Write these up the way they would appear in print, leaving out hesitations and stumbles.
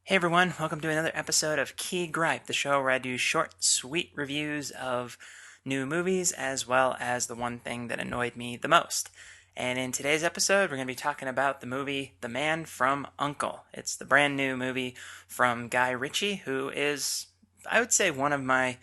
Hey everyone, welcome to another episode of Gripe, the show where I do short, sweet reviews of new movies as well as the one thing that annoyed me the most. And in today's episode, we're going to be talking about the movie The Man from U.N.C.L.E. It's the brand new movie from Guy Ritchie, who is, I would say, one of my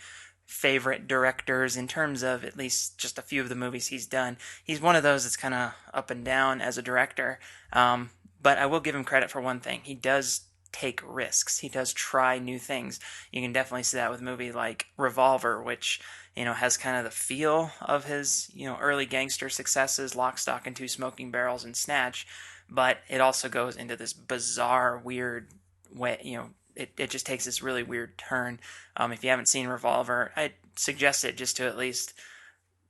favorite directors in terms of at least just a few of the movies he's done. He's one of those that's kind of up and down as a director. But I will give him credit for one thing. He does take risks. He does try new things. You can definitely see that with a movie like Revolver, which, has kind of the feel of his, early gangster successes, Lock, Stock, and Two Smoking Barrels and Snatch, but it also goes into this bizarre, weird way, it just takes this really weird turn. If you haven't seen Revolver, I suggest it just to at least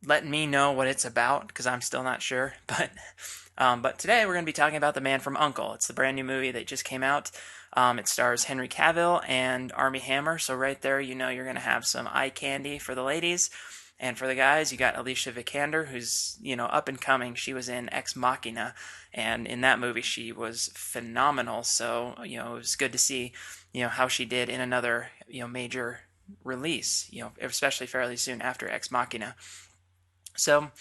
let me know what it's about because I'm still not sure. But today we're going to be talking about The Man from U.N.C.L.E. It's the brand new movie that just came out. It stars Henry Cavill and Armie Hammer, so right there you're going to have some eye candy for the ladies. And for the guys, you got Alicia Vikander, who's, up and coming. She was in Ex Machina, and in that movie she was phenomenal. So, it was good to see, how she did in another, major release, especially fairly soon after Ex Machina. So,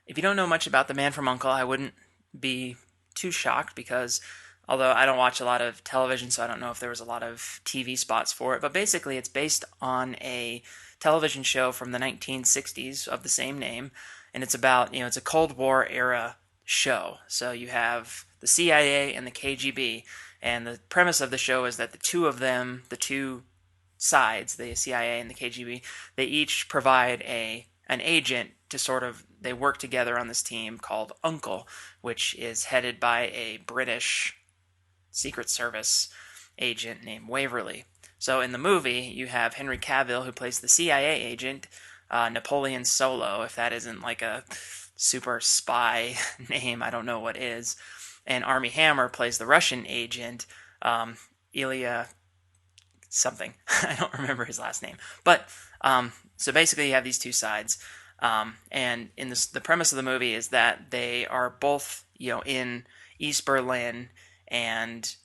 if you don't know much about The Man from U.N.C.L.E, I wouldn't be too shocked because although I don't watch a lot of television, so I don't know if there was a lot of TV spots for it, but basically it's based on a television show from the 1960s of the same name, and it's about, it's a Cold War era show. So you have the CIA and the KGB, and the premise of the show is that the two of them, the two sides, the CIA and the KGB, they each provide an agent to sort of they work together on this team called U.N.C.L.E, which is headed by a British Secret Service agent named Waverly. So in the movie, you have Henry Cavill, who plays the CIA agent, Napoleon Solo, if that isn't like a super spy name, I don't know what is. And Armie Hammer plays the Russian agent, Ilya something. I don't remember his last name. But so basically, you have these two sides. And in the premise of the movie is that they are both, in East Berlin, and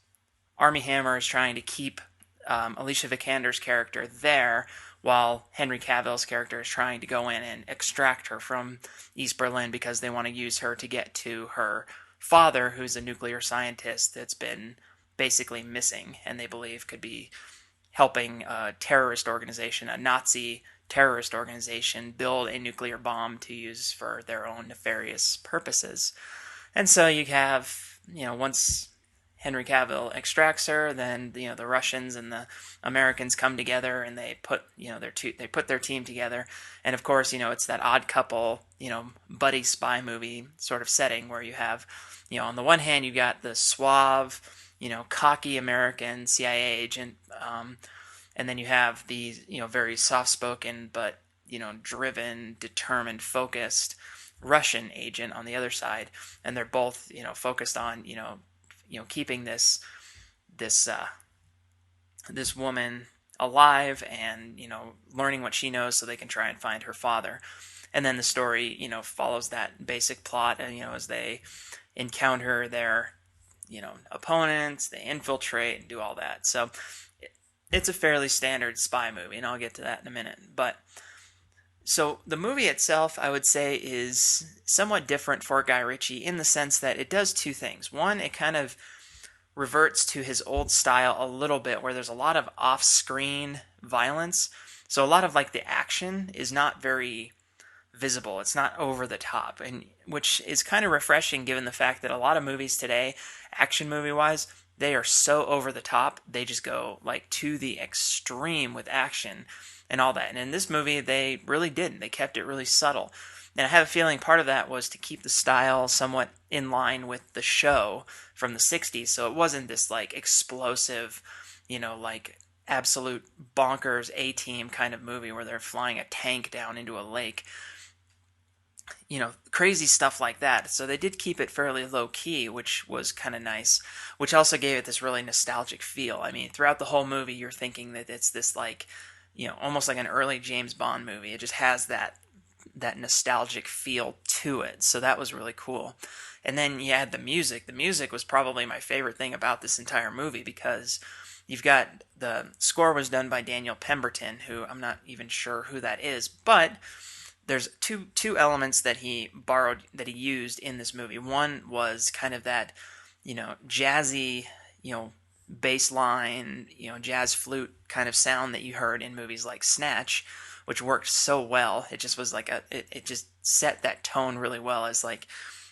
Armie Hammer is trying to keep Alicia Vikander's character there, while Henry Cavill's character is trying to go in and extract her from East Berlin because they want to use her to get to her father, who's a nuclear scientist that's been basically missing, and they believe could be helping a terrorist organization, a Nazi terrorist organization, build a nuclear bomb to use for their own nefarious purposes. And so you have, once Henry Cavill extracts her, then the Russians and the Americans come together and they put they put their team together, and of course it's that odd couple buddy spy movie sort of setting where you have on the one hand you got the suave cocky American CIA agent, and then you have the very soft spoken but driven, determined, focused Russian agent on the other side, and they're both focused on keeping this this woman alive and learning what she knows so they can try and find her father. And then the story follows that basic plot, and as they encounter their opponents, they infiltrate and do all that. So it's a fairly standard spy movie, and I'll get to that in a minute. But so the movie itself, I would say, is somewhat different for Guy Ritchie in the sense that it does two things. One, it kind of reverts to his old style a little bit, where there's a lot of off-screen violence. So a lot of like the action is not very visible. It's not over the top, and which is kind of refreshing given the fact that a lot of movies today, action movie wise, they are so over the top. They just go like to the extreme with action and all that. And in this movie, they really didn't. They kept it really subtle. And I have a feeling part of that was to keep the style somewhat in line with the show from the 60s. So it wasn't this like explosive, like absolute bonkers A-team kind of movie where they're flying a tank down into a lake. Crazy stuff like that. So they did keep it fairly low key, which was kind of nice, which also gave it this really nostalgic feel. I mean, throughout the whole movie, you're thinking that it's this like, almost like an early James Bond movie. It just has that nostalgic feel to it. So that was really cool. And then you had the music. The music was probably my favorite thing about this entire movie because, you've got the score was done by Daniel Pemberton, who I'm not even sure who that is, but there's two elements that he borrowed that he used in this movie. One was kind of that, jazzy, bass line, jazz flute kind of sound that you heard in movies like Snatch, which worked so well. It just was like it just set that tone really well as like,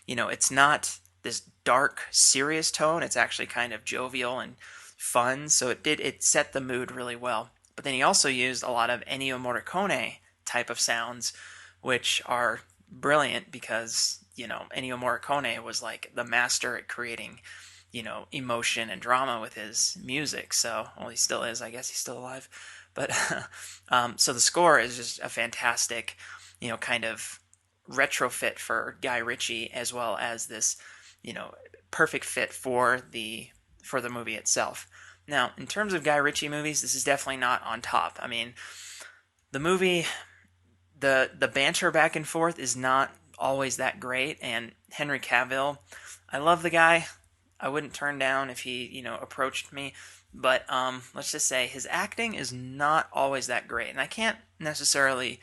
it's not this dark, serious tone. It's actually kind of jovial and fun. So it set the mood really well. But then he also used a lot of Ennio Morricone type of sounds, which are brilliant because, Ennio Morricone was like the master at creating, emotion and drama with his music. So, well, he still is. I guess he's still alive. But so the score is just a fantastic, kind of retrofit for Guy Ritchie, as well as this, perfect fit for the movie itself. Now, in terms of Guy Ritchie movies, this is definitely not on top. I mean, the movie, the banter back and forth is not always that great, and Henry Cavill, I love the guy. I wouldn't turn down if he, approached me, but let's just say his acting is not always that great, and I can't necessarily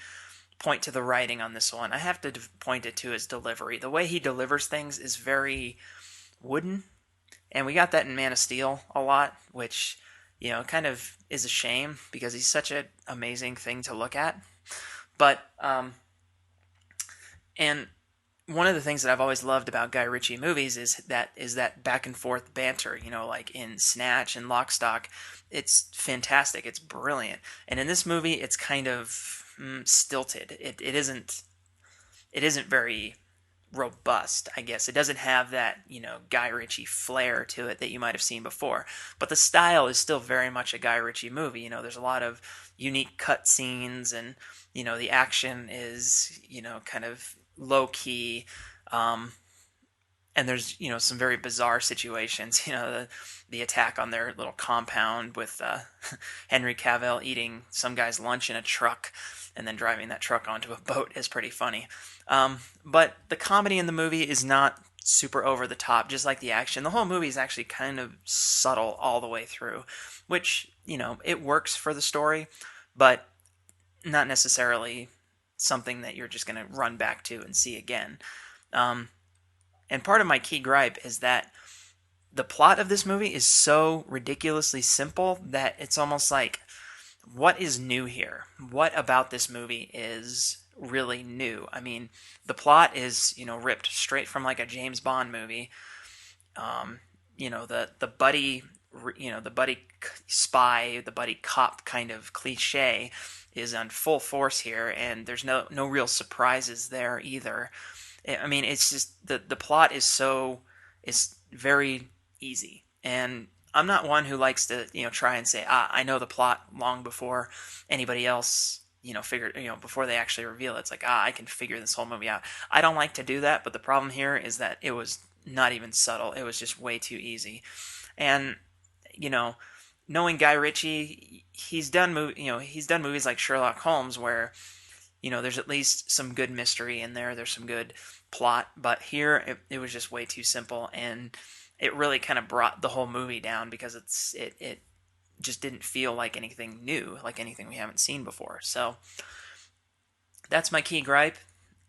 point to the writing on this one. I have to point it to his delivery. The way he delivers things is very wooden, and we got that in Man of Steel a lot, which, kind of is a shame because he's such an amazing thing to look at. But and one of the things that I've always loved about Guy Ritchie movies is that back and forth banter. Like in Snatch and Lock, Stock, it's fantastic. It's brilliant. And in this movie, it's kind of stilted. It isn't very robust, I guess. It doesn't have that, Guy Ritchie flair to it that you might have seen before. But the style is still very much a Guy Ritchie movie. There's a lot of unique cut scenes, and, the action is, kind of low key. And there's, some very bizarre situations. The attack on their little compound with Henry Cavill eating some guy's lunch in a truck and then driving that truck onto a boat is pretty funny. But the comedy in the movie is not super over the top, just like the action. The whole movie is actually kind of subtle all the way through, which, it works for the story, but not necessarily something that you're just going to run back to and see again. And part of my key gripe is that the plot of this movie is so ridiculously simple that it's almost like, what is new here? What about this movie is really new? I mean, the plot is, ripped straight from like a James Bond movie. The buddy, the buddy spy, the buddy cop kind of cliche is on full force here, and there's no real surprises there either. I mean, it's just the plot is very easy, and I'm not one who likes to try and say I know the plot long before anybody else before they actually reveal it. It's like I can figure this whole movie out. I don't like to do that, but the problem here is that it was not even subtle. It was just way too easy, and knowing Guy Ritchie, he's done movies like Sherlock Holmes where there's at least some good mystery in there. There's some good plot, but here it was just way too simple, and it really kind of brought the whole movie down because it just didn't feel like anything new, like anything we haven't seen before. So that's my key gripe.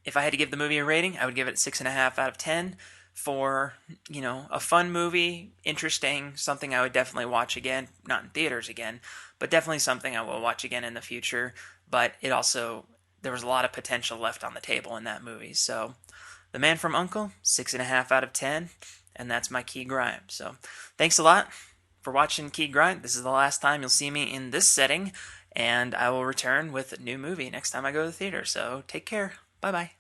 If I had to give the movie a rating, I would give it 6.5 out of 10 for, a fun movie, interesting, something I would definitely watch again, not in theaters again, but definitely something I will watch again in the future. But there was a lot of potential left on the table in that movie. So The Man from U.N.C.L.E, 6.5 out of 10, and that's my key gripe. So thanks a lot for watching Key Gripe. This is the last time you'll see me in this setting, and I will return with a new movie next time I go to the theater. So take care. Bye-bye.